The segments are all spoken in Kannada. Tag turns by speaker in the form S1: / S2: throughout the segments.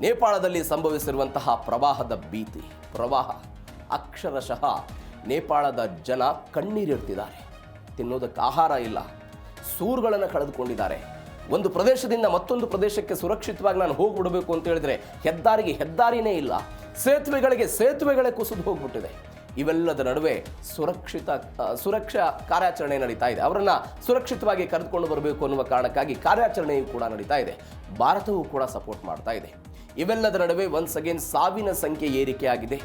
S1: ನೇಪಾಳದಲ್ಲಿ ಸಂಭವಿಸಿರುವಂತಹ ಪ್ರವಾಹದ ಭೀತಿ, ಪ್ರವಾಹ ಅಕ್ಷರಶಃ ನೇಪಾಳದ ಜನ ಕಣ್ಣೀರಿಡ್ತಿದ್ದಾರೆ. ತಿನ್ನೋದಕ್ಕೆ ಆಹಾರ ಇಲ್ಲ, ಸೂರುಗಳನ್ನು ಕಳೆದುಕೊಂಡಿದ್ದಾರೆ. ಒಂದು ಪ್ರದೇಶದಿಂದ ಮತ್ತೊಂದು ಪ್ರದೇಶಕ್ಕೆ ಸುರಕ್ಷಿತವಾಗಿ ನಾನು ಹೋಗ್ಬಿಡಬೇಕು ಅಂತ ಹೇಳಿದ್ರೆ ಹೆದ್ದಾರಿಗೆ ಹೆದ್ದಾರಿನೇ ಇಲ್ಲ, ಸೇತುವೆಗಳೇ ಕುಸಿದು ಹೋಗ್ಬಿಟ್ಟಿದೆ. ಇವೆಲ್ಲದ ನಡುವೆ ಸುರಕ್ಷಾ ಕಾರ್ಯಾಚರಣೆ ನಡೀತಾ ಇದೆ. ಅವರನ್ನು ಸುರಕ್ಷಿತವಾಗಿ ಕರೆದುಕೊಂಡು ಬರಬೇಕು ಅನ್ನುವ ಕಾರಣಕ್ಕಾಗಿ ಕಾರ್ಯಾಚರಣೆಯೂ ಕೂಡ ನಡೀತಾ ಇದೆ. ಭಾರತವೂ ಕೂಡ ಸಪೋರ್ಟ್ ಮಾಡ್ತಾ ಇದೆ. ಇವೆಲ್ಲದ ನಡುವೆ ಒನ್ಸ್ ಅಗೇನ್ ಸಾವಿನ ಸಂಖ್ಯೆ ಏರಿಕೆಯಾಗಿದೆ.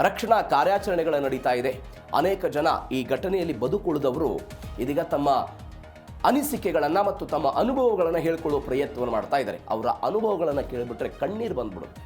S1: ರಕ್ಷಣಾ ಕಾರ್ಯಾಚರಣೆಗಳು ನಡೀತಾ ಇದೆ. ಅನೇಕ ಜನ ಈ ಘಟನೆಯಲ್ಲಿ ಬದುಕುಳಿದವರು ಇದೀಗ ತಮ್ಮ ಅನಿಸಿಕೆಗಳನ್ನು ಮತ್ತು ತಮ್ಮ ಅನುಭವಗಳನ್ನು ಹೇಳ್ಕೊಳ್ಳೋ ಪ್ರಯತ್ನವನ್ನು ಮಾಡ್ತಾ ಇದ್ದಾರೆ. ಅವರ ಅನುಭವಗಳನ್ನು ಕೇಳಿಬಿಟ್ರೆ ಕಣ್ಣೀರು ಬಂದ್ಬಿಡುತ್ತೆ.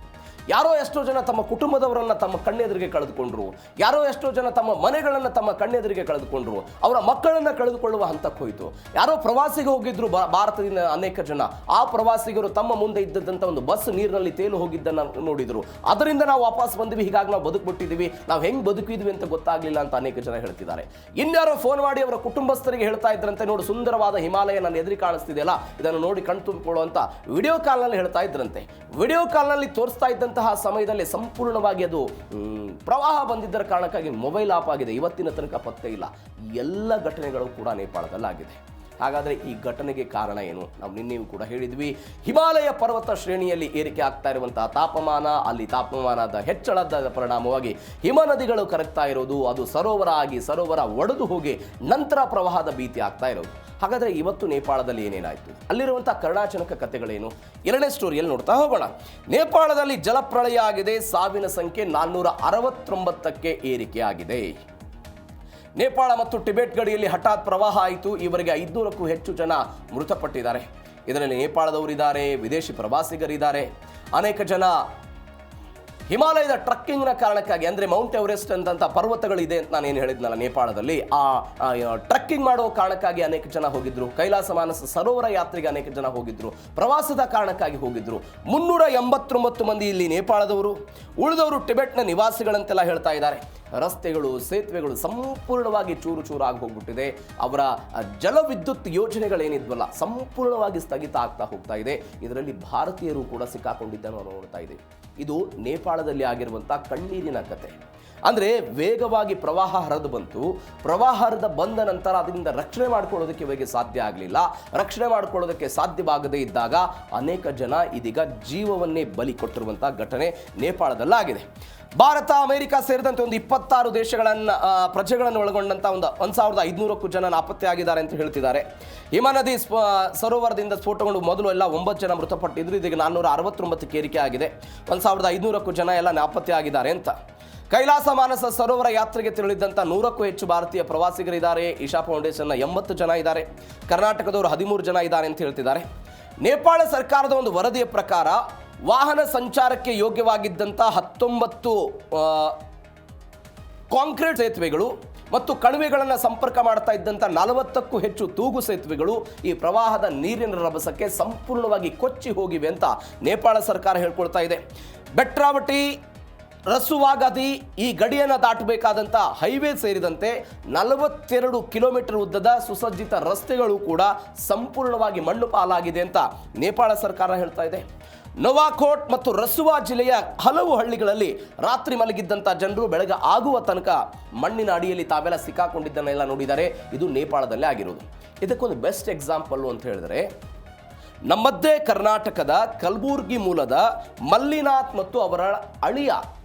S1: ಯಾರೋ ಎಷ್ಟೋ ಜನ ತಮ್ಮ ಕುಟುಂಬದವರನ್ನು ತಮ್ಮ ಕಣ್ಣೆದುರಿಗೆ ಕಳೆದುಕೊಂಡ್ರು, ಯಾರೋ ಎಷ್ಟೋ ಜನ ತಮ್ಮ ಮನೆಗಳನ್ನು ತಮ್ಮ ಕಣ್ಣೆದುರಿಗೆ ಕಳೆದುಕೊಂಡ್ರು, ಅವರ ಮಕ್ಕಳನ್ನು ಕಳೆದುಕೊಳ್ಳುವ ಹಂತಕ್ಕೆ ಹೋಯಿತು. ಯಾರೋ ಪ್ರವಾಸಿಗೆ ಹೋಗಿದ್ರು ಭಾರತದಿಂದ ಅನೇಕ ಜನ, ಆ ಪ್ರವಾಸಿಗರು ತಮ್ಮ ಮುಂದೆ ಇದ್ದಂಥ ಒಂದು ಬಸ್ ನೀರಿನಲ್ಲಿ ತೇಲು ಹೋಗಿದ್ದನ್ನು ನೋಡಿದ್ರು. ಅದರಿಂದ ನಾವು ವಾಪಸ್ ಬಂದ್ವಿ, ಹೀಗಾಗಿ ನಾವು ಬದುಕ್ಬಿಟ್ಟಿದ್ದೀವಿ, ನಾವು ಹೆಂಗೆ ಬದುಕಿದ್ವಿ ಅಂತ ಗೊತ್ತಾಗಲಿಲ್ಲ ಅಂತ ಅನೇಕ ಜನ ಹೇಳ್ತಿದ್ದಾರೆ. ಇನ್ಯಾರೋ ಫೋನ್ ಮಾಡಿ ಅವರ ಕುಟುಂಬಸ್ಥರಿಗೆ ಹೇಳ್ತಾ ಇದ್ರಂತೆ, ನೋಡು ಸುಂದರವಾದ ಹಿಮಾಲಯ ನನ್ನ ಎದುರಿಗೆ ಕಾಣಿಸ್ತಿದೆಯಲ್ಲ, ಇದನ್ನು ನೋಡಿ ಕಣ್ ತುಂಬಿಕೊಳ್ಳುವಂತ ವಿಡಿಯೋ ಕಾಲ್ನಲ್ಲಿ ಹೇಳ್ತಾ ಇದ್ರಂತೆ. ವಿಡಿಯೋ ಕಾಲ್ನಲ್ಲಿ ತೋರಿಸ್ತಾ ಇದ್ದಂತಹ ಸಮಯದಲ್ಲಿ ಸಂಪೂರ್ಣವಾಗಿ ಅದು ಪ್ರವಾಹ ಬಂದಿದ್ದರ ಕಾರಣಕ್ಕಾಗಿ ಮೊಬೈಲ್ ಆಫ್ ಆಗಿದೆ. ಇವತ್ತಿನ ತನಕ ಪತ್ತೆ ಇಲ್ಲ. ಎಲ್ಲ ಘಟನೆಗಳು ಕೂಡ ನೇಪಾಳದಲ್ಲಾಗಿದೆ. ಹಾಗಾದರೆ ಈ ಘಟನೆಗೆ ಕಾರಣ ಏನು? ನಾವು ನಿನ್ನೆಯೂ ಕೂಡ ಹೇಳಿದ್ವಿ, ಹಿಮಾಲಯ ಪರ್ವತ ಶ್ರೇಣಿಯಲ್ಲಿ ಏರಿಕೆ ಆಗ್ತಾ ಇರುವಂತಹ ತಾಪಮಾನ, ಅಲ್ಲಿ ತಾಪಮಾನದ ಹೆಚ್ಚಳದ ಪರಿಣಾಮವಾಗಿ ಹಿಮ ನದಿಗಳು ಕರಗ್ತಾ ಇರೋದು, ಅದು ಸರೋವರ ಒಡೆದು ಹೋಗಿ ನಂತರ ಪ್ರವಾಹದ ಭೀತಿ ಆಗ್ತಾ ಇರೋದು. ಹಾಗಾದರೆ ಇವತ್ತು ನೇಪಾಳದಲ್ಲಿ ಏನೇನಾಯಿತು, ಅಲ್ಲಿರುವಂಥ ಕರುಣಾಜನಕ ಕಥೆಗಳೇನು, ಎರಡನೇ ಸ್ಟೋರಿಯಲ್ಲಿ ನೋಡ್ತಾ ಹೋಗೋಣ. ನೇಪಾಳದಲ್ಲಿ ಜಲಪ್ರಳಯ ಆಗಿದೆ. ಸಾವಿನ ಸಂಖ್ಯೆ 469ಕ್ಕೆ ಏರಿಕೆ ಆಗಿದೆ. ನೇಪಾಳ ಮತ್ತು ಟಿಬೆಟ್ ಗಡಿಯಲ್ಲಿ ಹಠಾತ್ ಪ್ರವಾಹ ಆಯಿತು. ಈವರೆಗೆ 500ಕ್ಕೂ ಹೆಚ್ಚು ಜನ ಮೃತಪಟ್ಟಿದ್ದಾರೆ. ಇದರಲ್ಲಿ ನೇಪಾಳದವರಿದ್ದಾರೆ, ವಿದೇಶಿ ಪ್ರವಾಸಿಗರಿದ್ದಾರೆ. ಅನೇಕ ಜನ ಹಿಮಾಲಯದ ಟ್ರಕ್ಕಿಂಗ್ನ ಕಾರಣಕ್ಕಾಗಿ, ಅಂದರೆ ಮೌಂಟ್ ಎವರೆಸ್ಟ್ ಅಂತ ಪರ್ವತಗಳಿದೆ ಅಂತ ನಾನೇನು ಹೇಳಿದ್ನಲ್ಲ ನೇಪಾಳದಲ್ಲಿ, ಆ ಟ್ರಕ್ಕಿಂಗ್ ಮಾಡೋ ಕಾರಣಕ್ಕಾಗಿ ಅನೇಕ ಜನ ಹೋಗಿದ್ರು. ಕೈಲಾಸ ಮಾನಸ ಸರೋವರ ಯಾತ್ರೆಗೆ ಅನೇಕ ಜನ ಹೋಗಿದ್ರು. ಪ್ರವಾಸದ ಕಾರಣಕ್ಕಾಗಿ ಹೋಗಿದ್ರು. 389 ಮಂದಿ ಇಲ್ಲಿ ನೇಪಾಳದವರು, ಉಳಿದವರು ಟಿಬೆಟ್ನ ನಿವಾಸಿಗಳಂತೆಲ್ಲ ಹೇಳ್ತಾ ಇದ್ದಾರೆ. ರಸ್ತೆಗಳು, ಸೇತುವೆಗಳು ಸಂಪೂರ್ಣವಾಗಿ ಚೂರು ಚೂರಾಗಿ ಹೋಗ್ಬಿಟ್ಟಿದೆ. ಅವರ ಜಲವಿದ್ಯುತ್ ಯೋಜನೆಗಳೇನಿದ್ವಲ್ಲ ಸಂಪೂರ್ಣವಾಗಿ ಸ್ಥಗಿತ ಆಗ್ತಾ ಹೋಗ್ತಾ ಇದೆ. ಇದರಲ್ಲಿ ಭಾರತೀಯರು ಕೂಡ ಸಿಕ್ಕಾಕೊಂಡಿದ್ದನ್ನು ನೋಡ್ತಾ ಇದ್ದೀವಿ. ಇದು ನೇಪಾಳದಲ್ಲಿ ಆಗಿರುವಂಥ ಕಣ್ಣೀರಿನ ಕತೆ. ಅಂದರೆ ವೇಗವಾಗಿ ಪ್ರವಾಹ ಹರಿದು ಬಂತು. ಪ್ರವಾಹ ಹರಿದು ಬಂದ ನಂತರ ಅದರಿಂದ ರಕ್ಷಣೆ ಮಾಡ್ಕೊಳ್ಳೋದಕ್ಕೆ ಇವರಿಗೆ ಸಾಧ್ಯ ಆಗಲಿಲ್ಲ. ರಕ್ಷಣೆ ಮಾಡ್ಕೊಳ್ಳೋದಕ್ಕೆ ಸಾಧ್ಯವಾಗದೇ ಇದ್ದಾಗ ಅನೇಕ ಜನ ಇದೀಗ ಜೀವವನ್ನೇ ಬಲಿ ಕೊಟ್ಟಿರುವಂಥ ಘಟನೆ ನೇಪಾಳದಲ್ಲಾಗಿದೆ. ಭಾರತ, ಅಮೆರಿಕ ಸೇರಿದಂತೆ ಒಂದು 26 ದೇಶಗಳನ್ನು ಪ್ರಜೆಗಳನ್ನು ಒಳಗೊಂಡಂಥ 1500ಕ್ಕೂ ಜನ ನಾಪತ್ತೆಯಾಗಿದ್ದಾರೆ ಅಂತ ಹೇಳ್ತಿದ್ದಾರೆ. ಹಿಮನದಿ ಸರೋವರದಿಂದ ಸ್ಫೋಟಗೊಂಡು ಮೊದಲು ಎಲ್ಲ 9 ಜನ ಮೃತಪಟ್ಟಿದ್ರು. ಇದೀಗ 469ಕ್ಕೆ ಏರಿಕೆ ಆಗಿದೆ. 1500ಕ್ಕೂ ಜನ ಎಲ್ಲ ನಾಪತ್ತೆಯಾಗಿದ್ದಾರೆ ಅಂತ. ಕೈಲಾಸ ಮಾನಸ ಸರೋವರ ಯಾತ್ರೆಗೆ ತೆರಳಿದ್ದಂಥ 100ಕ್ಕೂ ಹೆಚ್ಚು ಭಾರತೀಯ ಪ್ರವಾಸಿಗರಿದ್ದಾರೆ. ಇಶಾ ಫೌಂಡೇಶನ್ನ 80 ಜನ ಇದ್ದಾರೆ. ಕರ್ನಾಟಕದವರು 13 ಜನ ಇದ್ದಾರೆ ಅಂತ ಹೇಳ್ತಿದ್ದಾರೆ. ನೇಪಾಳ ಸರ್ಕಾರದ ಒಂದು ವರದಿಯ ಪ್ರಕಾರ ವಾಹನ ಸಂಚಾರಕ್ಕೆ ಯೋಗ್ಯವಾಗಿದ್ದಂಥ 19 ಕಾಂಕ್ರೀಟ್ ಸೇತುವೆಗಳು ಮತ್ತು ಕಣಿವೆಗಳನ್ನು ಸಂಪರ್ಕ ಮಾಡ್ತಾ ಇದ್ದಂಥ 40ಕ್ಕೂ ಹೆಚ್ಚು ತೂಗು ಸೇತುವೆಗಳು ಈ ಪ್ರವಾಹದ ನೀರಿನ ರಭಸಕ್ಕೆ ಸಂಪೂರ್ಣವಾಗಿ ಕೊಚ್ಚಿ ಹೋಗಿವೆ ಅಂತ ನೇಪಾಳ ಸರ್ಕಾರ ಹೇಳ್ಕೊಳ್ತಾ ಇದೆ. ಬೆಟ್ರಾವಟಿ, ರಸುವಾಗದಿ ಈ ಗಡಿಯನ್ನು ದಾಟಬೇಕಾದಂಥ ಹೈವೇ ಸೇರಿದಂತೆ 42 ಕಿಲೋಮೀಟರ್ ಉದ್ದದ ಸುಸಜ್ಜಿತ ರಸ್ತೆಗಳು ಕೂಡ ಸಂಪೂರ್ಣವಾಗಿ ಮಣ್ಣು ಪಾಲಾಗಿದೆ ಅಂತ ನೇಪಾಳ ಸರ್ಕಾರ ಹೇಳ್ತಾ ಇದೆ. ನೊವಾಕೋಟ್ ಮತ್ತು ರಸುವಾ ಜಿಲ್ಲೆಯ ಹಲವು ಹಳ್ಳಿಗಳಲ್ಲಿ ರಾತ್ರಿ ಮಲಗಿದ್ದಂಥ ಜನರು ಬೆಳಗ್ಗೆ ಆಗುವ ತನಕ ಮಣ್ಣಿನ ಅಡಿಯಲ್ಲಿ ತಾವೆಲ್ಲ ಸಿಕ್ಕಾಕೊಂಡಿದ್ದನ್ನೆಲ್ಲ ನೋಡಿದ್ದಾರೆ. ಇದು ನೇಪಾಳದಲ್ಲೇ ಆಗಿರೋದು. ಇದಕ್ಕೊಂದು ಬೆಸ್ಟ್ ಎಕ್ಸಾಂಪಲ್ ಅಂತ ಹೇಳಿದ್ರೆ, ನಮ್ಮದೇ ಕರ್ನಾಟಕದ ಕಲಬುರ್ಗಿ ಮೂಲದ ಮಲ್ಲಿನಾಥ್ ಮತ್ತು ಅವರ ಅಳಿಯ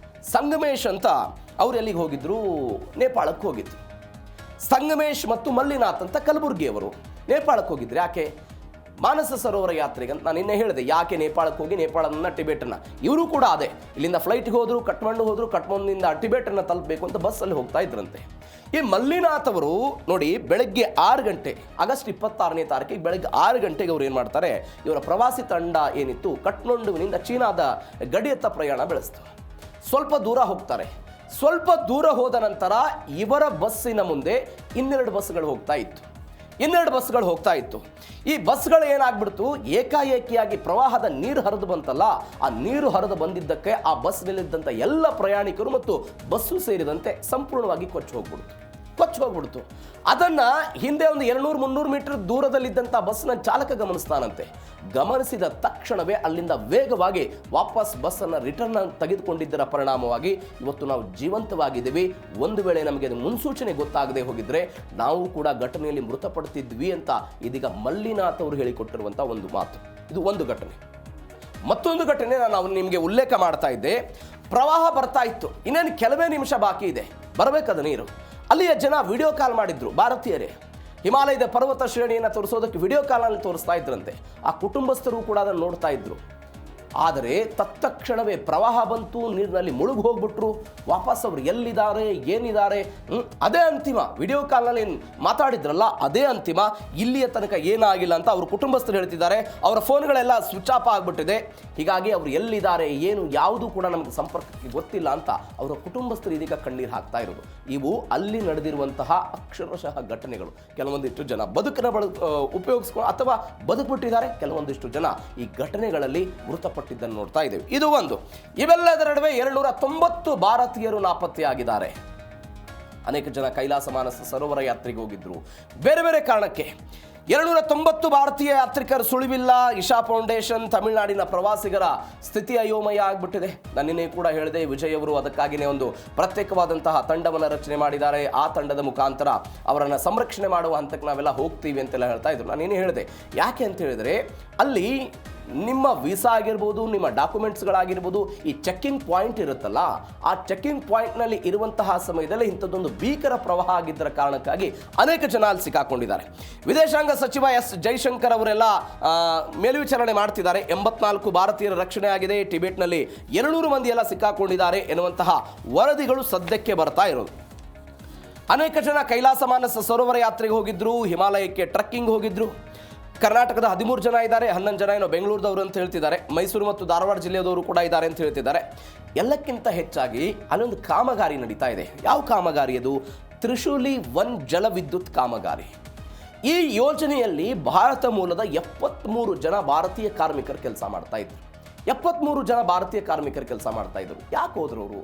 S1: ಸಂಗಮೇಶ್ ಅಂತ ಅವ್ರು ಎಲ್ಲಿಗೆ ಹೋಗಿದ್ರು? ನೇಪಾಳಕ್ಕೆ ಹೋಗಿದ್ರು. ಸಂಗಮೇಶ್ ಮತ್ತು ಮಲ್ಲಿನಾಥ್ ಅಂತ ಕಲಬುರ್ಗಿಯವರು ನೇಪಾಳಕ್ಕೆ ಹೋಗಿದ್ರು. ಯಾಕೆ? ಮಾನಸ ಸರೋವರ ಯಾತ್ರೆಗೆ ಅಂತ ನಾನು ನಿನ್ನೆ ಹೇಳಿದೆ. ಯಾಕೆ ನೇಪಾಳಕ್ಕೆ ಹೋಗಿ ನೇಪಾಳದಿಂದ ಟಿಬೆಟನ್ನು, ಇವರು ಕೂಡ ಅದೇ ಇಲ್ಲಿಂದ ಫ್ಲೈಟ್ಗೆ ಹೋದರು, ಕಠ್ಮಂಡು ಹೋದರು, ಕಠ್ಮಂಡಿನಿಂದ ಟಿಬೆಟನ್ನು ತಲುಪಬೇಕು ಅಂತ ಬಸ್ಸಲ್ಲಿ ಹೋಗ್ತಾ ಇದ್ರಂತೆ. ಈ ಮಲ್ಲಿನಾಥ್ ಅವರು ನೋಡಿ, ಬೆಳಗ್ಗೆ 6 ಗಂಟೆ, ಆಗಸ್ಟ್ 26ನೇ ತಾರೀಕಿಗೆ ಬೆಳಗ್ಗೆ 6 ಗಂಟೆಗೆ ಅವ್ರು ಏನು ಮಾಡ್ತಾರೆ, ಇವರ ಪ್ರವಾಸಿ ತಂಡ ಏನಿತ್ತು ಕಠ್ಮಂಡುವಿನಿಂದ ಚೀನಾದ ಗಡಿಯತ್ತ ಪ್ರಯಾಣ ಬೆಳೆಸ್ತು. ಸ್ವಲ್ಪ ದೂರ ಹೋಗ್ತಾರೆ. ಸ್ವಲ್ಪ ದೂರ ಹೋದ ನಂತರ ಇವರ ಬಸ್ಸಿನ ಮುಂದೆ 2 ಬಸ್ಗಳು ಹೋಗ್ತಾ ಇತ್ತು. 2 ಬಸ್ಗಳು ಹೋಗ್ತಾ ಇತ್ತು. ಈ ಬಸ್ಗಳು ಏನಾಗ್ಬಿಡ್ತು, ಏಕಾಏಕಿಯಾಗಿ ಪ್ರವಾಹದ ನೀರು ಹರಿದು ಬಂತಲ್ಲ, ಆ ನೀರು ಹರಿದು ಬಂದಿದ್ದಕ್ಕೆ ಆ ಬಸ್ನಲ್ಲಿದ್ದಂಥ ಎಲ್ಲ ಪ್ರಯಾಣಿಕರು ಮತ್ತು ಬಸ್ಸು ಸೇರಿದಂತೆ ಸಂಪೂರ್ಣವಾಗಿ ಕೊಚ್ಚಿ ಕೊಚ್ಚಿ ಹೋಗ್ಬಿಡ್ತು. ಅದನ್ನು ಹಿಂದೆ ಒಂದು 200-300 ಮೀಟರ್ ದೂರದಲ್ಲಿದ್ದಂಥ ಬಸ್ನ ಚಾಲಕ ಗಮನಿಸ್ತಾನಂತೆ. ಗಮನಿಸಿದ ತಕ್ಷಣವೇ ಅಲ್ಲಿಂದ ವೇಗವಾಗಿ ವಾಪಸ್ ಬಸ್ಸನ್ನು ರಿಟರ್ನ್ ತೆಗೆದುಕೊಂಡಿದ್ದರ ಪರಿಣಾಮವಾಗಿ ಇವತ್ತು ನಾವು ಜೀವಂತವಾಗಿದ್ದೀವಿ. ಒಂದು ವೇಳೆ ನಮಗೆ ಮುನ್ಸೂಚನೆ ಗೊತ್ತಾಗದೆ ಹೋಗಿದ್ರೆ ನಾವು ಕೂಡ ಘಟನೆಯಲ್ಲಿ ಮೃತಪಡ್ತಿದ್ವಿ ಅಂತ ಇದೀಗ ಮಲ್ಲಿನಾಥ್ ಅವರು ಹೇಳಿಕೊಟ್ಟಿರುವಂಥ ಒಂದು ಮಾತು. ಇದು ಒಂದು ಘಟನೆ. ಮತ್ತೊಂದು ಘಟನೆ ನಾನು ನಿಮಗೆ ಉಲ್ಲೇಖ ಮಾಡ್ತಾ ಇದ್ದೆ. ಪ್ರವಾಹ ಬರ್ತಾ ಇತ್ತು, ಇನ್ನೇನು ಕೆಲವೇ ನಿಮಿಷ ಬಾಕಿ ಇದೆ, ಬರಬೇಕದ ನೀರು. ಅಲ್ಲಿಯ ಜನ ವಿಡಿಯೋ ಕಾಲ್ ಮಾಡಿದ್ರು, ಭಾರತೀಯರೇ. ಹಿಮಾಲಯದ ಪರ್ವತ ಶ್ರೇಣಿಯನ್ನು ತೋರಿಸೋದಕ್ಕೆ ವಿಡಿಯೋ ಕಾಲಲ್ಲಿ ತೋರಿಸ್ತಾ ಇದ್ರಂತೆ. ಆ ಕುಟುಂಬಸ್ಥರು ಕೂಡ ಅದನ್ನು ನೋಡ್ತಾ ಇದ್ರು. ಆದರೆ ತತ್ಕ್ಷಣವೇ ಪ್ರವಾಹ ಬಂತು, ನೀರಿನಲ್ಲಿ ಮುಳುಗಿ ಹೋಗ್ಬಿಟ್ರು. ವಾಪಸ್ ಅವರು ಎಲ್ಲಿದ್ದಾರೆ, ಏನಿದ್ದಾರೆ, ಅದೇ ಅಂತಿಮ. ವಿಡಿಯೋ ಕಾಲ್ನಲ್ಲಿ ಏನು ಮಾತಾಡಿದ್ರಲ್ಲ ಅದೇ ಅಂತಿಮ. ಇಲ್ಲಿಯ ತನಕ ಏನಾಗಿಲ್ಲ ಅಂತ ಅವರು ಕುಟುಂಬಸ್ಥರು ಹೇಳ್ತಿದ್ದಾರೆ. ಅವರ ಫೋನ್ಗಳೆಲ್ಲ ಸ್ವಿಚ್ ಆಫ್ ಆಗಿಬಿಟ್ಟಿದೆ. ಹೀಗಾಗಿ ಅವರು ಎಲ್ಲಿದ್ದಾರೆ, ಏನು, ಯಾವುದು ಕೂಡ ನಮಗೆ ಸಂಪರ್ಕಕ್ಕೆ ಗೊತ್ತಿಲ್ಲ ಅಂತ ಅವರ ಕುಟುಂಬಸ್ಥರು ಇದೀಗ ಕಣ್ಣೀರು ಹಾಕ್ತಾ ಇರೋದು. ಇವು ಅಲ್ಲಿ ನಡೆದಿರುವಂತಹ ಅಕ್ಷರಶಃ ಘಟನೆಗಳು. ಕೆಲವೊಂದಿಷ್ಟು ಜನ ಬದುಕನ್ನು ಉಪಯೋಗಿಸ್ಕೊಂಡು ಅಥವಾ ಬದುಕುಬಿಟ್ಟಿದ್ದಾರೆ, ಕೆಲವೊಂದಿಷ್ಟು ಜನ ಈ ಘಟನೆಗಳಲ್ಲಿ ಮೃತಪಟ್ಟಿದ್ದನ್ನು ನೋಡ್ತಾ ಇದ್ದೇವೆ. ಇದು ಒಂದು. ಇವೆಲ್ಲದರ ನಡುವೆ 290 ಭಾರತೀಯರು ನಾಪತ್ತೆಯಾಗಿದ್ದಾರೆ. ಅನೇಕ ಜನ ಕೈಲಾಸ ಮಾನಸ ಸರೋವರ ಯಾತ್ರೆಗೆ ಹೋಗಿದ್ರು ಬೇರೆ ಬೇರೆ ಕಾರಣಕ್ಕೆ. 290 ಭಾರತೀಯ ಯಾತ್ರಿಕರು ಸುಳಿವಿಲ್ಲ. ಇಶಾ ಫೌಂಡೇಶನ್ ತಮಿಳುನಾಡಿನ ಪ್ರವಾಸಿಗರ ಸ್ಥಿತಿ ಅಯೋಮಯ ಆಗಿಬಿಟ್ಟಿದೆ. ನಾನಿನ್ನೇ ಕೂಡ ಹೇಳಿದೆ, ವಿಜಯ್ ಅವರು ಅದಕ್ಕಾಗಿಯೇ ಒಂದು ಪ್ರತ್ಯೇಕವಾದಂತಹ ತಂಡವನ್ನು ರಚನೆ ಮಾಡಿದ್ದಾರೆ. ಆ ತಂಡದ ಮುಖಾಂತರ ಅವರನ್ನು ಸಂರಕ್ಷಣೆ ಮಾಡುವ ಹಂತಕ್ಕೆ ನಾವೆಲ್ಲ ಹೋಗ್ತೀವಿ ಅಂತೆಲ್ಲ ಹೇಳ್ತಾ ಇದ್ರು. ನಾನೇನು ಹೇಳಿದೆ, ಯಾಕೆ ಅಂತ ಹೇಳಿದರೆ ಅಲ್ಲಿ ನಿಮ್ಮ ವೀಸಾ ಆಗಿರ್ಬೋದು, ನಿಮ್ಮ ಡಾಕ್ಯುಮೆಂಟ್ಸ್ಗಳಾಗಿರ್ಬೋದು, ಈ ಚೆಕ್ಕಿಂಗ್ ಪಾಯಿಂಟ್ ಇರುತ್ತಲ್ಲ, ಆ ಚೆಕ್ಕಿಂಗ್ ಪಾಯಿಂಟ್ನಲ್ಲಿ ಇರುವಂತಹ ಸಮಯದಲ್ಲಿ ಇಂಥದ್ದೊಂದು ಭೀಕರ ಪ್ರವಾಹ ಆಗಿದ್ದರ ಕಾರಣಕ್ಕಾಗಿ ಅನೇಕ ಜನ ಅಲ್ಲಿ ಸಿಕ್ಕಾಕೊಂಡಿದ್ದಾರೆ. ವಿದೇಶಾಂಗ ಸಚಿವ ಎಸ್ ಜೈಶಂಕರ್ ಅವರೆಲ್ಲ ಮೇಲ್ವಿಚಾರಣೆ ಮಾಡ್ತಿದ್ದಾರೆ. 84 ಭಾರತೀಯರ ರಕ್ಷಣೆ ಆಗಿದೆ. ಟಿಬೆಟ್ನಲ್ಲಿ 200 ಮಂದಿ ಎಲ್ಲ ಸಿಕ್ಕಾಕೊಂಡಿದ್ದಾರೆ ಎನ್ನುವಂತಹ ವರದಿಗಳು ಸದ್ಯಕ್ಕೆ ಬರ್ತಾ ಇರೋದು. ಅನೇಕ ಜನ ಕೈಲಾಸ ಮಾನಸ ಸರೋವರ ಯಾತ್ರೆಗೆ ಹೋಗಿದ್ರು, ಹಿಮಾಲಯಕ್ಕೆ ಟ್ರಕ್ಕಿಂಗ್ ಹೋಗಿದ್ರು. ಕರ್ನಾಟಕದ 13 ಜನ ಇದ್ದಾರೆ, 11 ಜನ ಏನೋ ಬೆಂಗಳೂರದವರು ಅಂತ ಹೇಳ್ತಿದ್ದಾರೆ. ಮೈಸೂರು ಮತ್ತು ಧಾರವಾಡ ಜಿಲ್ಲೆಯವರು ಕೂಡ ಇದ್ದಾರೆ ಅಂತ ಹೇಳ್ತಿದ್ದಾರೆ. ಎಲ್ಲಕ್ಕಿಂತ ಹೆಚ್ಚಾಗಿ ಅಲ್ಲೊಂದು ಕಾಮಗಾರಿ ನಡೀತಾ ಇದೆ. ಯಾವ ಕಾಮಗಾರಿ ಅದು? ತ್ರಿಶೂಲಿ 1 ಜಲವಿದ್ಯುತ್ ಕಾಮಗಾರಿ. ಈ ಯೋಜನೆಯಲ್ಲಿ ಭಾರತ ಮೂಲದ 73 ಜನ ಭಾರತೀಯ ಕಾರ್ಮಿಕರು ಕೆಲಸ ಮಾಡ್ತಾ ಇದ್ರು. 73 ಜನ ಭಾರತೀಯ ಕಾರ್ಮಿಕರು ಕೆಲಸ ಮಾಡ್ತಾ ಇದ್ರು. ಯಾಕೆ ಹೋದ್ರು ಅವರು?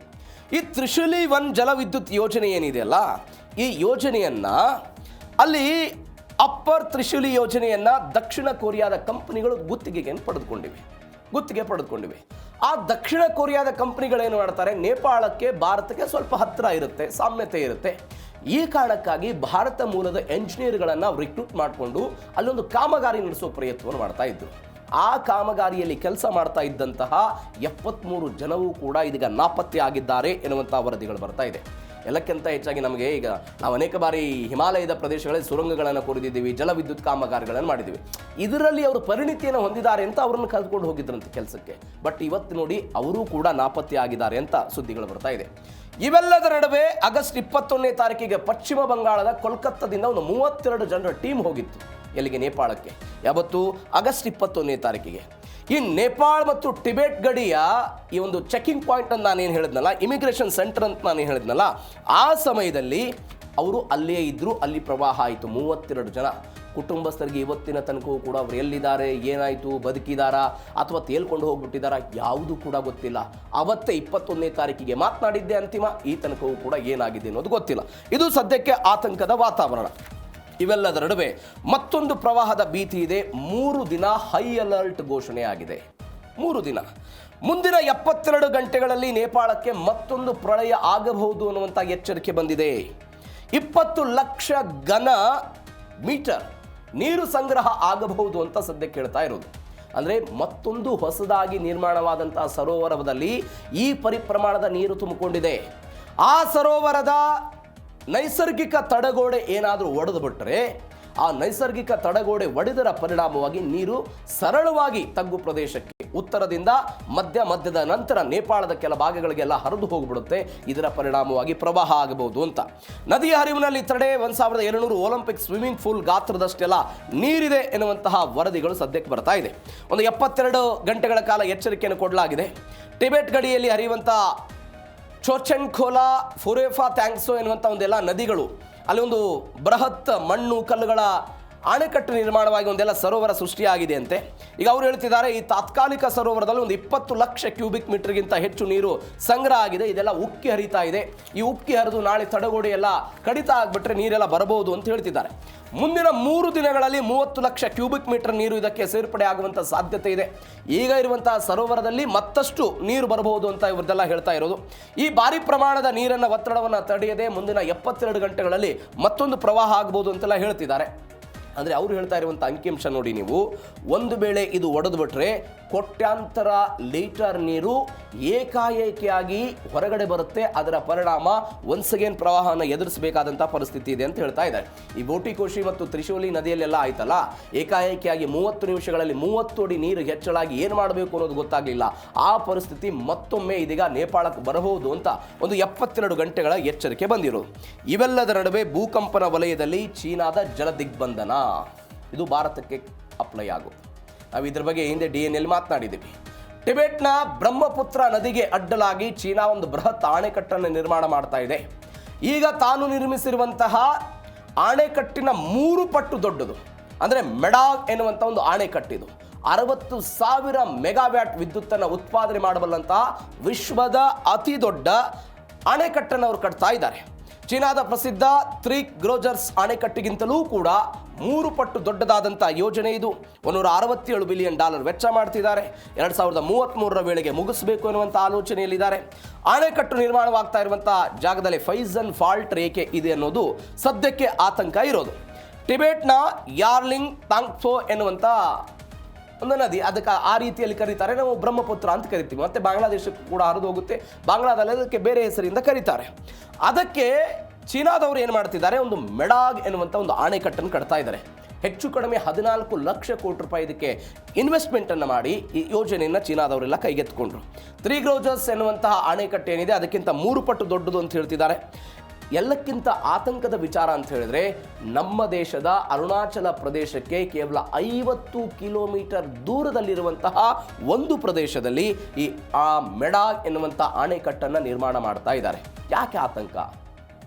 S1: ಈ ತ್ರಿಶೂಲಿ 1 ಜಲವಿದ್ಯುತ್ ಯೋಜನೆ ಏನಿದೆಯಲ್ಲ, ಈ ಯೋಜನೆಯನ್ನ ಅಲ್ಲಿ ಅಪ್ಪರ್ ತ್ರಿಶೂಲಿ ಯೋಜನೆಯನ್ನ ದಕ್ಷಿಣ ಕೊರಿಯಾದ ಕಂಪನಿಗಳು ಗುತ್ತಿಗೆ ಪಡೆದುಕೊಂಡಿವೆ. ಆ ದಕ್ಷಿಣ ಕೊರಿಯಾದ ಕಂಪನಿಗಳೇನು ಮಾಡ್ತಾರೆ, ನೇಪಾಳಕ್ಕೆ ಭಾರತಕ್ಕೆ ಸ್ವಲ್ಪ ಹತ್ತಿರ ಇರುತ್ತೆ, ಸಾಮ್ಯತೆ ಇರುತ್ತೆ. ಈ ಕಾರಣಕ್ಕಾಗಿ ಭಾರತ ಮೂಲದ ಎಂಜಿನಿಯರ್ಗಳನ್ನು ರಿಕ್ರೂಟ್ ಮಾಡಿಕೊಂಡು ಅಲ್ಲೊಂದು ಕಾಮಗಾರಿ ನಡೆಸೋ ಪ್ರಯತ್ನವನ್ನು ಮಾಡ್ತಾ ಇದ್ರು. ಆ ಕಾಮಗಾರಿಯಲ್ಲಿ ಕೆಲಸ ಮಾಡ್ತಾ ಇದ್ದಂತಹ 73 ಜನವೂ ಕೂಡ ಇದೀಗ ನಾಪತ್ತೆ ಆಗಿದ್ದಾರೆ ಎನ್ನುವಂಥ ವರದಿಗಳು ಬರ್ತಾ ಇದೆ. ಎಲ್ಲಕ್ಕಿಂತ ಹೆಚ್ಚಾಗಿ ನಮಗೆ ಈಗ ನಾವು ಅನೇಕ ಬಾರಿ ಹಿಮಾಲಯದ ಪ್ರದೇಶಗಳಲ್ಲಿ ಸುರಂಗಗಳನ್ನು ಕೊರೆದಿದ್ದೀವಿ, ಜಲವಿದ್ಯುತ್ ಕಾಮಗಾರಿಗಳನ್ನು ಮಾಡಿದ್ದೀವಿ. ಇದರಲ್ಲಿ ಅವರು ಪರಿಣಿತಿಯನ್ನು ಹೊಂದಿದ್ದಾರೆ ಅಂತ ಅವರನ್ನು ಕರೆದುಕೊಂಡು ಹೋಗಿದ್ರಂತೆ ಕೆಲಸಕ್ಕೆ. ಬಟ್ ಇವತ್ತು ನೋಡಿ ಅವರು ಕೂಡ ನಾಪತ್ತೆ ಆಗಿದ್ದಾರೆ ಅಂತ ಸುದ್ದಿಗಳು ಬರ್ತಾ ಇದೆ. ಇವೆಲ್ಲದರ ನಡುವೆ ಆಗಸ್ಟ್ 21ನೇ ತಾರೀಕಿಗೆ ಪಶ್ಚಿಮ ಬಂಗಾಳದ ಕೋಲ್ಕತ್ತಾದಿಂದ ಒಂದು 32 ಜನರ ಟೀಮ್ ಹೋಗಿತ್ತು. ಎಲ್ಲಿಗೆ? ನೇಪಾಳಕ್ಕೆ. ಯಾವತ್ತು? ಆಗಸ್ಟ್ 21ನೇ ತಾರೀಕಿಗೆ. ಈ ನೇಪಾಳ ಮತ್ತು ಟಿಬೆಟ್ ಗಡಿಯ ಈ ಒಂದು ಚೆಕಿಂಗ್ ಪಾಯಿಂಟ್ ಅಂತ ನಾನೇನು ಹೇಳಿದ್ನಲ್ಲ, ಇಮಿಗ್ರೇಷನ್ ಸೆಂಟರ್ ಅಂತ ನಾನೇನು ಹೇಳಿದ್ನಲ್ಲ, ಆ ಸಮಯದಲ್ಲಿ ಅವರು ಅಲ್ಲೇ ಇದ್ದರು. ಅಲ್ಲಿ ಪ್ರವಾಹ ಆಯಿತು. 32 ಜನ ಕುಟುಂಬಸ್ಥರಿಗೆ ಇವತ್ತಿನ ತನಕವೂ ಕೂಡ ಅವರು ಎಲ್ಲಿದ್ದಾರೆ, ಏನಾಯಿತು, ಬದುಕಿದಾರಾ ಅಥವಾ ತೇಲ್ಕೊಂಡು ಹೋಗ್ಬಿಟ್ಟಿದ್ದಾರಾ, ಯಾವುದೂ ಕೂಡ ಗೊತ್ತಿಲ್ಲ. ಅವತ್ತೇ 21ನೇ ತಾರೀಕಿಗೆ ಮಾತನಾಡಿದ್ದೆ ಅಂತಿಮ. ಈ ತನಕವೂ ಕೂಡ ಏನಾಗಿದೆ ಅನ್ನೋದು ಗೊತ್ತಿಲ್ಲ. ಇದು ಸದ್ಯಕ್ಕೆ ಆತಂಕದ ವಾತಾವರಣ. ಇವೆಲ್ಲದರ ನಡುವೆ ಮತ್ತೊಂದು ಪ್ರವಾಹದ ಭೀತಿ ಇದೆ. 3 ದಿನ ಹೈ ಅಲರ್ಟ್ ಘೋಷಣೆ ಆಗಿದೆ. 3 ದಿನ. ಮುಂದಿನ 72 ಗಂಟೆಗಳಲ್ಲಿ ನೇಪಾಳಕ್ಕೆ ಮತ್ತೊಂದು ಪ್ರಳಯ ಆಗಬಹುದು ಅನ್ನುವಂಥ ಎಚ್ಚರಿಕೆ ಬಂದಿದೆ. 20 ಲಕ್ಷ ಘನ ಮೀಟರ್ ನೀರು ಸಂಗ್ರಹ ಆಗಬಹುದು ಅಂತ ಸದ್ಯಕ್ಕೆ ಹೇಳ್ತಾ ಇರೋದು. ಅಂದರೆ ಮತ್ತೊಂದು ಹೊಸದಾಗಿ ನಿರ್ಮಾಣವಾದಂತಹ ಸರೋವರದಲ್ಲಿ ಈ ಪರಿಪ್ರಮಾಣದ ನೀರು ತುಂಬಿಕೊಂಡಿದೆ. ಆ ಸರೋವರದ ನೈಸರ್ಗಿಕ ತಡೆಗೋಡೆ ಏನಾದರೂ ಒಡೆದು ಬಿಟ್ಟರೆ, ಆ ನೈಸರ್ಗಿಕ ತಡೆಗೋಡೆ ಒಡೆದರ ಪರಿಣಾಮವಾಗಿ ನೀರು ಸರಳವಾಗಿ ತಗ್ಗು ಪ್ರದೇಶಕ್ಕೆ ಉತ್ತರದಿಂದ ಮಧ್ಯದ ನಂತರ ನೇಪಾಳದ ಕೆಲ ಭಾಗಗಳಿಗೆಲ್ಲ ಹರಿದು ಹೋಗಿಬಿಡುತ್ತೆ. ಇದರ ಪರಿಣಾಮವಾಗಿ ಪ್ರವಾಹ ಆಗಬಹುದು ಅಂತ. ನದಿಯ ಹರಿವಿನಲ್ಲಿ ತಡೆ 1200 ಒಲಿಂಪಿಕ್ ಸ್ವಿಮ್ಮಿಂಗ್ ಪೂಲ್ ಗಾತ್ರದಷ್ಟೆಲ್ಲ ನೀರಿದೆ ಎನ್ನುವಂತಹ ವರದಿಗಳು ಸದ್ಯಕ್ಕೆ ಬರ್ತಾ ಇದೆ. ಒಂದು 72 ಗಂಟೆಗಳ ಕಾಲ ಎಚ್ಚರಿಕೆಯನ್ನು ಕೊಡಲಾಗಿದೆ. ಟಿಬೆಟ್ ಗಡಿಯಲ್ಲಿ ಹರಿಯುವಂಥ ಚೋಚೆನ್ ಖೋಲಾ, ಫುರೇಫಾ, ಥ್ಯಾಂಕ್ಸೋ ಎನ್ನುವಂಥ ಒಂದೆಲ್ಲ ನದಿಗಳು, ಅಲ್ಲಿ ಒಂದು ಬೃಹತ್ ಮಣ್ಣು ಕಲ್ಲುಗಳ ಅಣೆಕಟ್ಟು ನಿರ್ಮಾಣವಾಗಿ ಒಂದೆಲ್ಲ ಸರೋವರ ಸೃಷ್ಟಿಯಾಗಿದೆ ಅಂತೆ. ಈಗ ಅವರು ಹೇಳ್ತಿದ್ದಾರೆ ಈ ತಾತ್ಕಾಲಿಕ ಸರೋವರದಲ್ಲಿ ಒಂದು 20 ಲಕ್ಷ ಕ್ಯೂಬಿಕ್ ಮೀಟರ್ಗಿಂತ ಹೆಚ್ಚು ನೀರು ಸಂಗ್ರಹ ಆಗಿದೆ. ಇದೆಲ್ಲ ಉಕ್ಕಿ ಹರಿತಾ ಇದೆ. ಈ ಉಕ್ಕಿ ಹರಿದು ನಾಳೆ ತಡೆಗೋಡೆ ಎಲ್ಲ ಕಡಿತ ಆಗಿಬಿಟ್ರೆ ನೀರೆಲ್ಲ ಬರಬಹುದು ಅಂತ ಹೇಳ್ತಿದ್ದಾರೆ. ಮುಂದಿನ 3 ದಿನಗಳಲ್ಲಿ 30 ಲಕ್ಷ ಕ್ಯೂಬಿಕ್ ಮೀಟರ್ ನೀರು ಇದಕ್ಕೆ ಸೇರ್ಪಡೆ ಆಗುವಂಥ ಸಾಧ್ಯತೆ ಇದೆ. ಈಗ ಇರುವಂತಹ ಸರೋವರದಲ್ಲಿ ಮತ್ತಷ್ಟು ನೀರು ಬರಬಹುದು ಅಂತ ಇವ್ರದ್ದೆಲ್ಲ ಹೇಳ್ತಾ ಇರೋದು. ಈ ಭಾರಿ ಪ್ರಮಾಣದ ನೀರನ್ನು ಒತ್ತಡವನ್ನು ತಡೆಯದೆ ಮುಂದಿನ 72 ಗಂಟೆಗಳಲ್ಲಿ ಮತ್ತೊಂದು ಪ್ರವಾಹ ಆಗಬಹುದು ಅಂತೆಲ್ಲ ಹೇಳ್ತಿದ್ದಾರೆ. ಅಂದರೆ ಅವರು ಹೇಳ್ತಾ ಇರುವಂಥ ಅಂಕಿಅಂಶ ನೋಡಿ ನೀವು, ಒಂದು ವೇಳೆ ಇದು ಒಡೆದು ಬಿಟ್ರೆ ಕೋಟ್ಯಾಂತರ ಲೀಟರ್ ನೀರು ಏಕಾಏಕಿಯಾಗಿ ಹೊರಗಡೆ ಬರುತ್ತೆ. ಅದರ ಪರಿಣಾಮ ಒನ್ಸ್ ಅಗೇನ್ ಪ್ರವಾಹವನ್ನು ಎದುರಿಸಬೇಕಾದಂಥ ಪರಿಸ್ಥಿತಿ ಇದೆ ಅಂತ ಹೇಳ್ತಾ ಇದ್ದಾರೆ. ಈ ಬೋಟಿಕೋಶಿ ಮತ್ತು ತ್ರಿಶೂಲಿ ನದಿಯಲ್ಲೆಲ್ಲ ಆಯ್ತಲ್ಲ, ಏಕಾಏಕಿಯಾಗಿ 30 ನಿಮಿಷಗಳಲ್ಲಿ 30 ಅಡಿ ನೀರು ಹೆಚ್ಚಳಾಗಿ ಏನು ಮಾಡಬೇಕು ಅನ್ನೋದು ಗೊತ್ತಾಗಲಿಲ್ಲ. ಆ ಪರಿಸ್ಥಿತಿ ಮತ್ತೊಮ್ಮೆ ಇದೀಗ ನೇಪಾಳಕ್ಕೆ ಬರಬಹುದು ಅಂತ ಒಂದು 72 ಗಂಟೆಗಳ ಎಚ್ಚರಿಕೆ ಬಂದಿರೋದು. ಇವೆಲ್ಲದರ ನಡುವೆ ಭೂಕಂಪನ ವಲಯದಲ್ಲಿ ಚೀನಾದ ಜಲ ದಿಗ್ಬಂಧನ ಇದು ಭಾರತಕ್ಕೆ ಅಪ್ಲೈ ಆಗುತ್ತೆ. ನಾವು ಇದ್ರ ಬಗ್ಗೆ ಹಿಂದೆ DNL ಮಾತನಾಡಿದ್ದೀವಿ. ಟಿಬೆಟ್ನ ಬ್ರಹ್ಮಪುತ್ರ ನದಿಗೆ ಅಡ್ಡಲಾಗಿ ಚೀನಾ ಒಂದು ಬೃಹತ್ ಅಣೆಕಟ್ಟನ್ನು ನಿರ್ಮಾಣ ಮಾಡ್ತಾ ಇದೆ. ಈಗ ತಾನು ನಿರ್ಮಿಸಿರುವಂತಹ ಅಣೆಕಟ್ಟಿನ 3 ಪಟ್ಟು ದೊಡ್ಡದು, ಅಂದರೆ ಮೆಡಾಗ್ ಎನ್ನುವಂಥ ಒಂದು ಅಣೆಕಟ್ಟಿದು 60,000 ಮೆಗಾವ್ಯಾಟ್ ವಿದ್ಯುತ್ತನ್ನು ಉತ್ಪಾದನೆ ಮಾಡಬಲ್ಲಂತಹ ವಿಶ್ವದ ಅತಿ ದೊಡ್ಡ ಅಣೆಕಟ್ಟನ್ನು ಅವರು ಕಟ್ತಾ ಇದ್ದಾರೆ. ಚೀನಾದ ಪ್ರಸಿದ್ಧ ತ್ರೀ ಗ್ರೋಜರ್ಸ್ ಅಣೆಕಟ್ಟಿಗಿಂತಲೂ ಕೂಡ 3 ಪಟ್ಟು ದೊಡ್ಡದಾದಂಥ ಯೋಜನೆ ಇದು. $167 ಬಿಲಿಯನ್ ವೆಚ್ಚ ಮಾಡ್ತಿದ್ದಾರೆ. 2033ರ ವೇಳೆಗೆ ಮುಗಿಸಬೇಕು ಎನ್ನುವಂಥ ಆಲೋಚನೆಯಲ್ಲಿದ್ದಾರೆ. ಅಣೆಕಟ್ಟು ನಿರ್ಮಾಣವಾಗ್ತಾ ಇರುವಂಥ ಜಾಗದಲ್ಲಿ ಫೈಸನ್ ಫಾಲ್ಟ್ ರೇಖೆ ಇದೆ ಅನ್ನೋದು ಸದ್ಯಕ್ಕೆ ಆತಂಕ ಇರೋದು. ಟಿಬೆಟ್ನ ಯಾರ್ಲಿಂಗ್ ತಾಂಗ್ಫೋ ಎನ್ನುವಂಥ ಒಂದು ನದಿ, ಅದಕ್ಕೆ ಆ ರೀತಿಯಲ್ಲಿ ಕರೀತಾರೆ. ನಾವು ಬ್ರಹ್ಮಪುತ್ರ ಅಂತ ಕರಿತೀವಿ. ಮತ್ತು ಬಾಂಗ್ಲಾದೇಶಕ್ಕೂ ಕೂಡ ಹರಿದು ಹೋಗುತ್ತೆ. ಬಾಂಗ್ಲಾದಲ್ಲಿ ಅದಕ್ಕೆ ಬೇರೆ ಹೆಸರಿಂದ ಕರೀತಾರೆ. ಅದಕ್ಕೆ ಚೀನಾದವರು ಏನು ಮಾಡ್ತಿದ್ದಾರೆ, ಒಂದು ಮೆಡಾಗ್ ಎನ್ನುವಂಥ ಒಂದು ಅಣೆಕಟ್ಟನ್ನು ಕಟ್ತಾ ಇದ್ದಾರೆ. ಹೆಚ್ಚು ಕಡಿಮೆ 14 ಲಕ್ಷ ಕೋಟಿ ರೂಪಾಯಿ ಇದಕ್ಕೆ ಇನ್ವೆಸ್ಟ್ಮೆಂಟನ್ನು ಮಾಡಿ ಈ ಯೋಜನೆಯನ್ನು ಚೀನಾದವರೆಲ್ಲ ಕೈಗೆತ್ತಿಕೊಂಡ್ರು. ತ್ರೀ ಗ್ರೋಜರ್ಸ್ ಎನ್ನುವಂತಹ ಅಣೆಕಟ್ಟು ಏನಿದೆ ಅದಕ್ಕಿಂತ 3 ಪಟ್ಟು ದೊಡ್ಡದು ಅಂತ ಹೇಳ್ತಿದ್ದಾರೆ. ಎಲ್ಲಕ್ಕಿಂತ ಆತಂಕದ ವಿಚಾರ ಅಂತ ಹೇಳಿದ್ರೆ, ನಮ್ಮ ದೇಶದ ಅರುಣಾಚಲ ಪ್ರದೇಶಕ್ಕೆ ಕೇವಲ 50 ಕಿಲೋಮೀಟರ್ ದೂರದಲ್ಲಿರುವಂತಹ ಒಂದು ಪ್ರದೇಶದಲ್ಲಿ ಈ ಮೆಡಾಗ್ ಎನ್ನುವಂಥ ಅಣೆಕಟ್ಟನ್ನು ನಿರ್ಮಾಣ ಮಾಡ್ತಾ ಇದ್ದಾರೆ. ಯಾಕೆ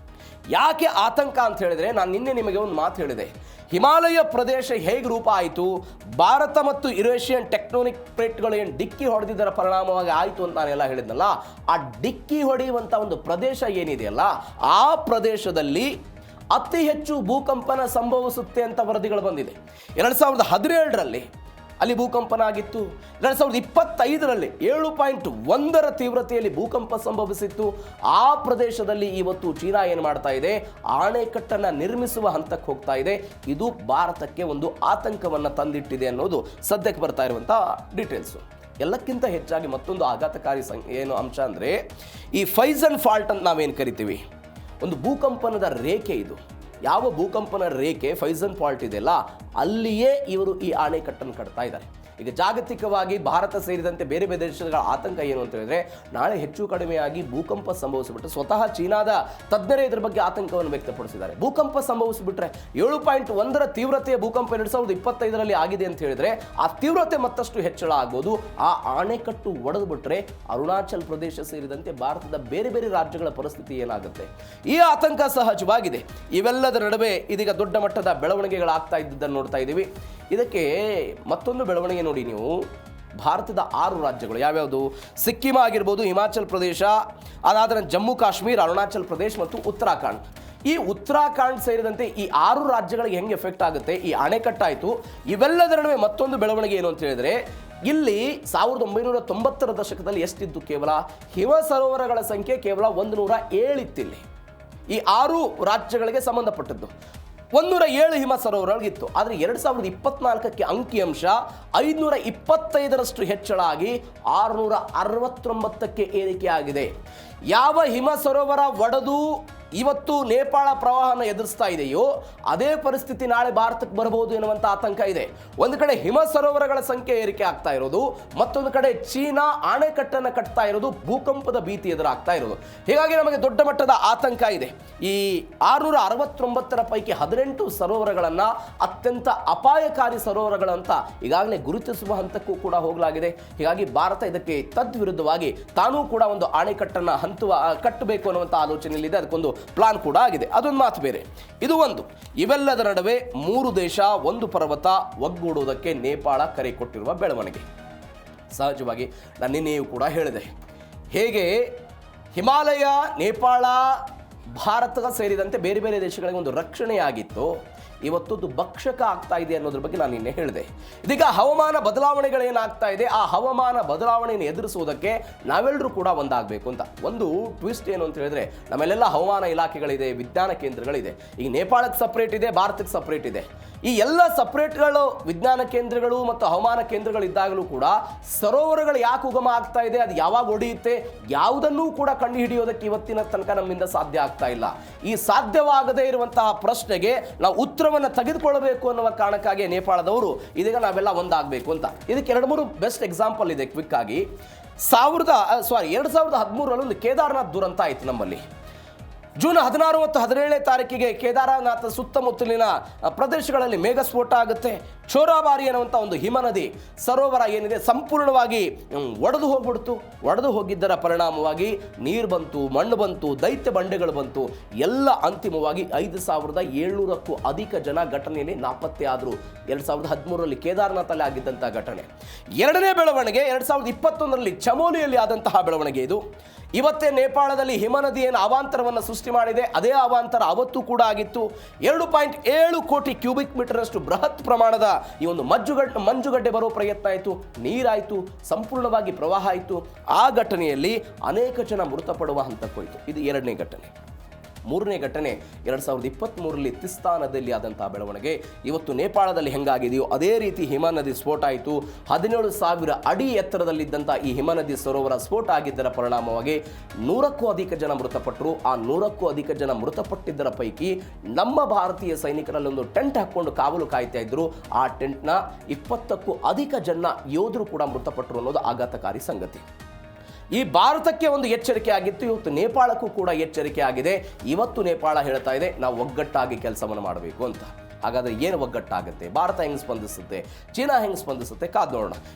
S1: ಆತಂಕ ಅಂತ ಹೇಳಿದ್ರೆ, ನಾನು ನಿನ್ನೆ ನಿಮಗೆ ಒಂದು ಮಾತು ಹೇಳಿದೆ. ಹಿಮಾಲಯ ಪ್ರದೇಶ ಹೇಗೆ ರೂಪ ಆಯಿತು, ಭಾರತ ಮತ್ತು ಯುರೇಷಿಯನ್ ಟೆಕ್ಟೋನಿಕ್ ಪ್ಲೇಟ್ಗಳು ಏನು ಡಿಕ್ಕಿ ಹೊಡೆದಿದ್ದರ ಪರಿಣಾಮವಾಗಿ ಆಯಿತು ಅಂತ ನಾನೆಲ್ಲ ಹೇಳಿದ್ನಲ್ಲ, ಆ ಡಿಕ್ಕಿ ಹೊಡೆಯುವಂಥ ಒಂದು ಪ್ರದೇಶ ಏನಿದೆಯಲ್ಲ, ಆ ಪ್ರದೇಶದಲ್ಲಿ ಅತಿ ಹೆಚ್ಚು ಭೂಕಂಪನ ಸಂಭವಿಸುತ್ತೆ ಅಂತ ವರದಿಗಳು ಬಂದಿದೆ. 2017ರಲ್ಲಿ ಅಲ್ಲಿ ಭೂಕಂಪನ ಆಗಿತ್ತು. 2025ರಲ್ಲಿ 7.1ರ ತೀವ್ರತೆಯಲ್ಲಿ ಭೂಕಂಪ ಸಂಭವಿಸಿತ್ತು. ಆ ಪ್ರದೇಶದಲ್ಲಿ ಇವತ್ತು ಚೀನಾ ಏನು ಮಾಡ್ತಾ ಇದೆ, ಅಣೆಕಟ್ಟನ್ನು ನಿರ್ಮಿಸುವ ಹಂತಕ್ಕೆ ಹೋಗ್ತಾ ಇದೆ. ಇದು ಭಾರತಕ್ಕೆ ಒಂದು ಆತಂಕವನ್ನು ತಂದಿಟ್ಟಿದೆ ಅನ್ನೋದು ಸದ್ಯಕ್ಕೆ ಬರ್ತಾ ಇರುವಂಥ ಡೀಟೇಲ್ಸು. ಎಲ್ಲಕ್ಕಿಂತ ಹೆಚ್ಚಾಗಿ ಮತ್ತೊಂದು ಆಘಾತಕಾರಿ ಏನು ಅಂಶ ಅಂದರೆ, ಈ ಫೈಸನ್ ಫಾಲ್ಟ್ ಅಂತ ನಾವೇನು ಕರಿತೀವಿ, ಒಂದು ಭೂಕಂಪನದ ರೇಖೆ ಇದು. ಯಾವ ಭೂಕಂಪನ ರೇಖೆ ಫೈಸನ್ ಫಾಲ್ಟ್ ಇದೆಯಲ್ಲ, ಅಲ್ಲಿಯೇ ಇವರು ಈ ಅಣೆಕಟ್ಟನ್ನು ಕಟ್ತಾ ಇದ್ದಾರೆ. ಈಗ ಜಾಗತಿಕವಾಗಿ ಭಾರತ ಸೇರಿದಂತೆ ಬೇರೆ ಬೇರೆ ದೇಶಗಳ ಆತಂಕ ಏನು ಅಂತ ಹೇಳಿದ್ರೆ, ನಾಳೆ ಹೆಚ್ಚು ಕಡಿಮೆಯಾಗಿ ಭೂಕಂಪ ಸಂಭವಿಸಿಬಿಟ್ಟು ಸ್ವತಃ ಚೀನಾದ ತಜ್ಞರೇ ಇದರ ಬಗ್ಗೆ ಆತಂಕವನ್ನು ವ್ಯಕ್ತಪಡಿಸಿದ್ದಾರೆ. ಭೂಕಂಪ ಸಂಭವಿಸಿಬಿಟ್ರೆ 7.1ರ ತೀವ್ರತೆಯ ಭೂಕಂಪ 2025ರಲ್ಲಿ ಆಗಿದೆ ಅಂತ ಹೇಳಿದ್ರೆ, ಆ ತೀವ್ರತೆ ಮತ್ತಷ್ಟು ಹೆಚ್ಚಳ ಆಗ್ಬೋದು. ಆ ಅಣೆಕಟ್ಟು ಒಡೆದು ಬಿಟ್ರೆ ಅರುಣಾಚಲ್ ಪ್ರದೇಶ ಸೇರಿದಂತೆ ಭಾರತದ ಬೇರೆ ಬೇರೆ ರಾಜ್ಯಗಳ ಪರಿಸ್ಥಿತಿ ಏನಾಗುತ್ತೆ, ಈ ಆತಂಕ ಸಹಜವಾಗಿದೆ. ಇವೆಲ್ಲದರ ನಡುವೆ ಇದೀಗ ದೊಡ್ಡ ಮಟ್ಟದ ಬೆಳವಣಿಗೆಗಳಾಗ್ತಾ ಇದ್ದದ್ದನ್ನು ನೋಡ್ತಾ ಇದ್ದೀವಿ. ಇದಕ್ಕೆ ಮತ್ತೊಂದು ಬೆಳವಣಿಗೆ ನೋಡಿ ನೀವು, ಭಾರತದ 6 ರಾಜ್ಯಗಳು ಯಾವ್ಯಾವುದು, ಸಿಕ್ಕಿಂ ಆಗಿರ್ಬೋದು, ಹಿಮಾಚಲ್ ಪ್ರದೇಶ, ಅದಾದ ಜಮ್ಮು ಕಾಶ್ಮೀರ, ಅರುಣಾಚಲ್ ಪ್ರದೇಶ್ ಮತ್ತು ಉತ್ತರಾಖಂಡ್. ಈ ಉತ್ತರಾಖಂಡ್ ಸೇರಿದಂತೆ ಈ 6 ರಾಜ್ಯಗಳಿಗೆ ಹೆಂಗೆ ಎಫೆಕ್ಟ್ ಆಗುತ್ತೆ, ಈ ಅಣೆಕಟ್ಟಾಯಿತು. ಇವೆಲ್ಲದರ ನಡುವೆ ಮತ್ತೊಂದು ಬೆಳವಣಿಗೆ ಏನು ಅಂತ ಹೇಳಿದ್ರೆ, ಇಲ್ಲಿ 1990ರ ದಶಕದಲ್ಲಿ ಎಷ್ಟಿತ್ತು, ಕೇವಲ ಹಿಮ ಸರೋವರಗಳ ಸಂಖ್ಯೆ ಕೇವಲ 107 ಇತ್ತಿಲ್ಲಿ. ಈ 6 ರಾಜ್ಯಗಳಿಗೆ ಸಂಬಂಧಪಟ್ಟದ್ದು 107 ಹಿಮ ಸರೋವರಗಳಿತ್ತು. ಆದರೆ 2024ಕ್ಕೆ ಅಂಕಿಅಂಶ 525ರಷ್ಟು ಹೆಚ್ಚಳ ಆಗಿ 669ಕ್ಕೆ ಏರಿಕೆಯಾಗಿದೆ. ಯಾವ ಹಿಮ ಸರೋವರ ಒಡೆದು ಇವತ್ತು ನೇಪಾಳ ಪ್ರವಾಹನ ಎದುರಿಸ್ತಾ ಇದೆಯೋ ಅದೇ ಪರಿಸ್ಥಿತಿ ನಾಳೆ ಭಾರತಕ್ಕೆ ಬರಬಹುದು ಎನ್ನುವಂಥ ಆತಂಕ ಇದೆ. ಒಂದು ಕಡೆ ಹಿಮ ಸರೋವರಗಳ ಸಂಖ್ಯೆ ಏರಿಕೆ ಆಗ್ತಾ ಇರೋದು, ಮತ್ತೊಂದು ಕಡೆ ಚೀನಾ ಅಣೆಕಟ್ಟನ್ನು ಕಟ್ತಾ ಇರೋದು, ಭೂಕಂಪದ ಭೀತಿ ಎದುರಾಗ್ತಾ ಇರೋದು. ಹೀಗಾಗಿ ನಮಗೆ ದೊಡ್ಡ ಮಟ್ಟದ ಆತಂಕ ಇದೆ. ಈ 669ರ ಪೈಕಿ 18 ಸರೋವರಗಳನ್ನು ಅತ್ಯಂತ ಅಪಾಯಕಾರಿ ಸರೋವರಗಳಂತ ಈಗಾಗಲೇ ಗುರುತಿಸುವ ಹಂತಕ್ಕೂ ಕೂಡ ಹೋಗಲಾಗಿದೆ. ಹೀಗಾಗಿ ಭಾರತ ಇದಕ್ಕೆ ತದ್ವಿರುದ್ಧವಾಗಿ ತಾನೂ ಕೂಡ ಒಂದು ಅಣೆಕಟ್ಟನ್ನು ಕಟ್ಟಬೇಕು ಅನ್ನುವಂಥ ಆಲೋಚನೆಯಲ್ಲಿದೆ. ಅದಕ್ಕೊಂದು ಪ್ಲಾನ್ ಕೂಡ ಆಗಿದೆ. ಅದೊಂದು ಮಾತು ಬೇರೆ. ಇದು ಒಂದು. ಇವೆಲ್ಲದರ ನಡುವೆ 3 ದೇಶ ಒಂದು ಪರ್ವತ ಒಗ್ಗೂಡುವುದಕ್ಕೆ ನೇಪಾಳ ಕರೆ ಕೊಟ್ಟಿರುವ ಬೆಳವಣಿಗೆ. ಸಹಜವಾಗಿ ನಾನು ನಿನ್ನೆಯೂ ಕೂಡ ಹೇಳಿದೆ, ಹೇಗೆ ಹಿಮಾಲಯ, ನೇಪಾಳ, ಭಾರತ ಸೇರಿದಂತೆ ಬೇರೆ ಬೇರೆ ದೇಶಗಳಿಗೆ ಒಂದು ರಕ್ಷಣೆಯಾಗಿತ್ತು, ಇವತ್ತು ಭಕ್ಷಕ ಆಗ್ತಾ ಇದೆ ಅನ್ನೋದ್ರ ಬಗ್ಗೆ ನಾನು ನಿನ್ನೆ ಹೇಳಿದೆ. ಇದೀಗ ಹವಾಮಾನ ಬದಲಾವಣೆಗಳೇನಾಗ್ತಾ ಇದೆ, ಆ ಹವಾಮಾನ ಬದಲಾವಣೆಯನ್ನು ಎದುರಿಸುವುದಕ್ಕೆ ನಾವೆಲ್ಲರೂ ಕೂಡ ಒಂದಾಗಬೇಕು ಅಂತ. ಒಂದು ಟ್ವಿಸ್ಟ್ ಏನು ಅಂತ ಹೇಳಿದ್ರೆ, ನಮ್ಮಲ್ಲೆಲ್ಲ ಹವಾಮಾನ ಇಲಾಖೆಗಳಿದೆ, ವಿಜ್ಞಾನ ಕೇಂದ್ರಗಳಿದೆ. ಈಗ ನೇಪಾಳಕ್ಕೆ ಸಪ್ರೇಟ್ ಇದೆ, ಭಾರತಕ್ಕೆ ಸಪ್ರೇಟ್ ಇದೆ. ಈ ಎಲ್ಲ ಸಪ್ರೇಟ್ಗಳು, ವಿಜ್ಞಾನ ಕೇಂದ್ರಗಳು ಮತ್ತು ಹವಾಮಾನ ಕೇಂದ್ರಗಳಿದ್ದಾಗಲೂ ಕೂಡ ಸರೋವರಗಳು ಯಾಕೆ ಉಗಮ ಆಗ್ತಾ ಇದೆ, ಅದು ಯಾವಾಗ ಒಡೆಯುತ್ತೆ, ಯಾವುದನ್ನೂ ಕೂಡ ಕಂಡು ಹಿಡಿಯೋದಕ್ಕೆ ಇವತ್ತಿನ ತನಕ ನಮ್ಮಿಂದ ಸಾಧ್ಯ ಆಗ್ತಾ ಇಲ್ಲ. ಈ ಸಾಧ್ಯವಾಗದೇ ಇರುವಂತಹ ಪ್ರಶ್ನೆಗೆ ನಾವು ಉತ್ತರವನ್ನು ತೆಗೆದುಕೊಳ್ಳಬೇಕು ಅನ್ನುವ ಕಾರಣಕ್ಕಾಗಿ ನೇಪಾಳದವರು ಇದೀಗ ನಾವೆಲ್ಲ ಒಂದಾಗಬೇಕು ಅಂತ. ಇದಕ್ಕೆ 2-3 ಬೆಸ್ಟ್ ಎಕ್ಸಾಂಪಲ್ ಇದೆ. ಕ್ವಿಕ್ ಆಗಿ 2013ರಲ್ಲಿ ಒಂದು ಕೇದಾರನಾಥ್ ದುರಂತ ಆಯಿತು ನಮ್ಮಲ್ಲಿ. ಜೂನ್ 16 ಮತ್ತು 17ನೇ ತಾರೀಕಿಗೆ ಕೇದಾರನಾಥ ಸುತ್ತಮುತ್ತಲಿನ ಪ್ರದೇಶಗಳಲ್ಲಿ ಮೇಘಸ್ಫೋಟ ಆಗುತ್ತೆ. ಚೋರಾಬಾರಿ ಅನ್ನುವಂಥ ಒಂದು ಹಿಮನದಿ ಸರೋವರ ಏನಿದೆ ಸಂಪೂರ್ಣವಾಗಿ ಒಡೆದು ಹೋಗ್ಬಿಡ್ತು. ಒಡೆದು ಹೋಗಿದ್ದರ ಪರಿಣಾಮವಾಗಿ ನೀರು ಬಂತು, ಮಣ್ಣು ಬಂತು, ದೈತ್ಯ ಬಂಡೆಗಳು ಬಂತು. ಎಲ್ಲ ಅಂತಿಮವಾಗಿ 5,700ಕ್ಕೂ ಅಧಿಕ ಜನ ಘಟನೆಯಲ್ಲಿ ನಾಪತ್ತೆ ಆದರು. 2013ರಲ್ಲಿ ಕೇದಾರನಾಥಲ್ಲಿ ಆಗಿದ್ದಂಥ ಘಟನೆ. ಎರಡನೇ ಬೆಳವಣಿಗೆ 2021ರಲ್ಲಿ ಚಮೋಲಿಯಲ್ಲಿ ಆದಂತಹ ಬೆಳವಣಿಗೆ ಇದು. ಇವತ್ತೇ ನೇಪಾಳದಲ್ಲಿ ಹಿಮನದಿ ಏನು ಅವಾಂತರವನ್ನು ಸೃಷ್ಟಿ ಮಾಡಿದೆ, ಅದೇ ಅವಾಂತರ ಅವತ್ತು ಕೂಡ ಆಗಿತ್ತು. 2.7 ಕೋಟಿ ಕ್ಯೂಬಿಕ್ ಮೀಟರ್ ಅಷ್ಟು ಬೃಹತ್ ಪ್ರಮಾಣದ ಈ ಒಂದು ಮಂಜುಗಡ್ಡೆ ಬರೋ ಪ್ರಯತ್ನ ಆಯಿತು. ನೀರಾಯಿತು, ಸಂಪೂರ್ಣವಾಗಿ ಪ್ರವಾಹ ಆಯಿತು. ಆ ಘಟನೆಯಲ್ಲಿ ಅನೇಕ ಜನ ಮೃತಪಡುವ ಹಂತಕ್ಕೆ ಹೋಯಿತು. ಇದು ಎರಡನೇ ಘಟನೆ. ಮೂರನೇ ಘಟನೆ 2023ರಲ್ಲಿ ತಿಸ್ತಾ ನದಿಯಲ್ಲಿ ಆದಂತಹ ಬೆಳವಣಿಗೆ. ಇವತ್ತು ನೇಪಾಳದಲ್ಲಿ ಹೆಂಗಾಗಿದೆಯೋ ಅದೇ ರೀತಿ ಹಿಮನದಿ ಸ್ಫೋಟ ಆಯಿತು. 17,000 ಅಡಿ ಎತ್ತರದಲ್ಲಿದ್ದಂಥ ಈ ಹಿಮನದಿ ಸರೋವರ ಸ್ಫೋಟ ಆಗಿದ್ದರ ಪರಿಣಾಮವಾಗಿ 100ಕ್ಕೂ ಅಧಿಕ ಜನ ಮೃತಪಟ್ಟರು. ಆ 100ಕ್ಕೂ ಅಧಿಕ ಜನ ಮೃತಪಟ್ಟಿದ್ದರ ಪೈಕಿ ನಮ್ಮ ಭಾರತೀಯ ಸೈನಿಕರಲ್ಲಿ ಒಂದು ಟೆಂಟ್ ಹಾಕ್ಕೊಂಡು ಕಾವಲು ಕಾಯ್ತಾ ಇದ್ರು. ಆ ಟೆಂಟ್ನ 20ಕ್ಕೂ ಅಧಿಕ ಜನ ಯೋಧರು ಕೂಡ ಮೃತಪಟ್ಟರು ಅನ್ನೋದು ಆಘಾತಕಾರಿ ಸಂಗತಿ. ಈ ಭಾರತಕ್ಕೆ ಒಂದು ಎಚ್ಚರಿಕೆ ಆಗಿತ್ತು, ಇವತ್ತು ನೇಪಾಳಕ್ಕೂ ಕೂಡ ಎಚ್ಚರಿಕೆ ಆಗಿದೆ. ಇವತ್ತು ನೇಪಾಳ ಹೇಳ್ತಾ ಇದೆ ನಾವು ಒಗ್ಗಟ್ಟಾಗಿ ಕೆಲಸವನ್ನು ಮಾಡಬೇಕು ಅಂತ. ಹಾಗಾದರೆ ಏನು ಒಗ್ಗಟ್ಟಾಗುತ್ತೆ, ಭಾರತ ಹೆಂಗೆ ಸ್ಪಂದಿಸುತ್ತೆ, ಚೀನಾ ಹೆಂಗೆ ಸ್ಪಂದಿಸುತ್ತೆ, ಕಾದು ನೋಡೋಣ.